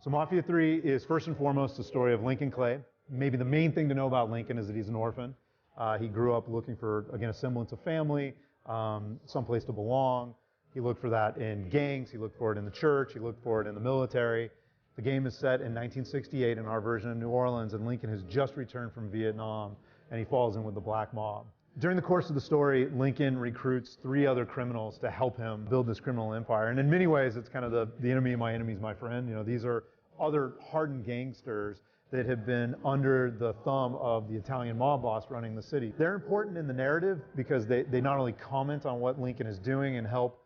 So Mafia 3 is first and foremost the story of Lincoln Clay. Maybe the main thing to know about Lincoln is that he's an orphan. He grew up looking for, again, a semblance of family, someplace to belong. He looked for that in gangs. He looked for it in the church. He looked for it in the military. The game is set in 1968 in our version of New Orleans, and Lincoln has just returned from Vietnam, and he falls in with the black mob. During the course of the story, Lincoln recruits 3 other criminals to help him build this criminal empire. And in many ways, it's kind of the enemy of my enemy is my friend. You know, these are other hardened gangsters that have been under the thumb of the Italian mob boss running the city. They're important in the narrative because they not only comment on what Lincoln is doing and help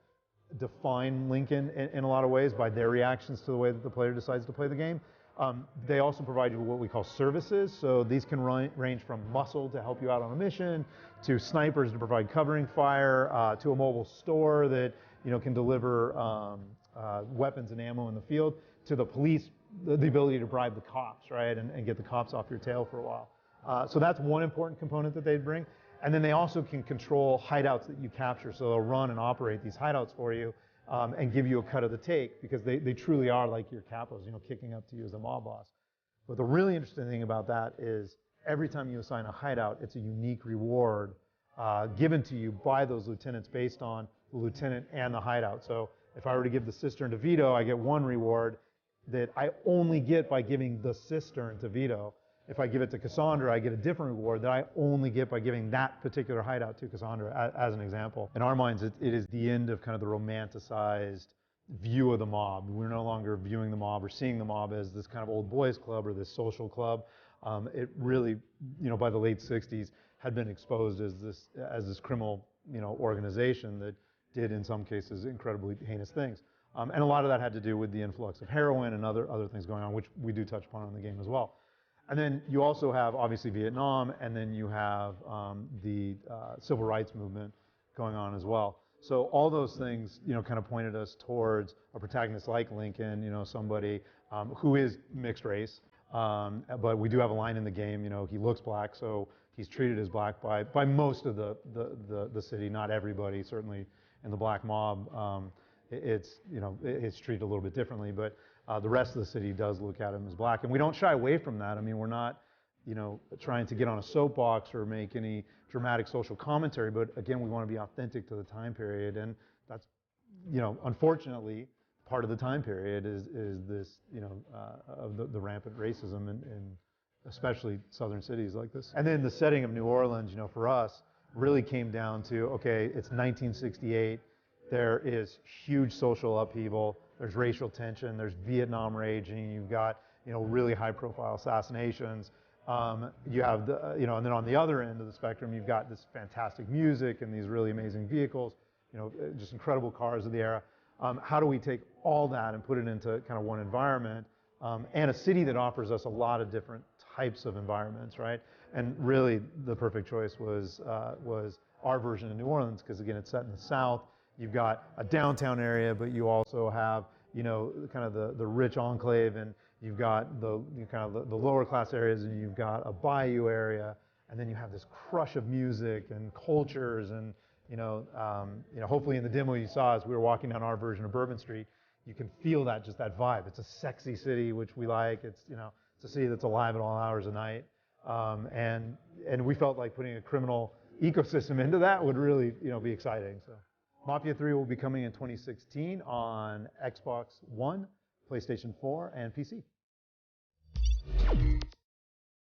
define Lincoln in a lot of ways by their reactions to the way that the player decides to play the game. They also provide you with what we call services. So these can range from muscle to help you out on a mission, to snipers to provide covering fire, to a mobile store that can deliver weapons and ammo in the field, to the police, the ability to bribe the cops, right, and get the cops off your tail for a while. So that's one important component that they'd bring. And then they also can control hideouts that you capture. So they'll run and operate these hideouts for you and give you a cut of the take because they truly are like your capos, kicking up to you as a mob boss. But the really interesting thing about that is every time you assign a hideout, it's a unique reward given to you by those lieutenants based on the lieutenant and the hideout. So if I were to give the cistern to Vito, I get one reward that I only get by giving the cistern to Vito. If I give it to Cassandra, I get a different reward that I only get by giving that particular hideout to Cassandra, as an example. In our minds, it is the end of kind of the romanticized view of the mob. We're no longer viewing the mob or seeing the mob as this kind of old boys club or this social club. It really, by the late 60s, had been exposed as this criminal, organization that did, in some cases, incredibly heinous things. And a lot of that had to do with the influx of heroin and other things going on, which we do touch upon in the game as well. And then you also have, obviously, Vietnam, and then you have the civil rights movement going on as well. So all those things, kind of pointed us towards a protagonist like Lincoln, somebody who is mixed race. But we do have a line in the game, he looks black, so he's treated as black by most of the city, not everybody, certainly in the black mob. It's treated a little bit differently, but the rest of the city does look at him as black, and we don't shy away from that. I mean, we're not, trying to get on a soapbox or make any dramatic social commentary, but again, we want to be authentic to the time period, and that's, unfortunately, part of the time period is this, of the rampant racism in especially southern cities like this. And then the setting of New Orleans, for us, really came down to, okay, it's 1968. There is huge social upheaval. There's racial tension. There's Vietnam raging. You've got, really high-profile assassinations. You have and then on the other end of the spectrum, you've got this fantastic music and these really amazing vehicles. Just incredible cars of the era. How do we take all that and put it into kind of one environment and a city that offers us a lot of different types of environments, right? And really, the perfect choice was our version of New Orleans because again, it's set in the South. You've got a downtown area, but you also have, kind of the rich enclave, and you've got the lower class areas, and you've got a bayou area, and then you have this crush of music and cultures, and hopefully in the demo you saw as we were walking down our version of Bourbon Street, you can feel just that vibe. It's a sexy city, which we like. It's it's a city that's alive at all hours of night, and we felt like putting a criminal ecosystem into that would really be exciting. So. Mafia 3 will be coming in 2016 on Xbox One, PlayStation 4, and PC.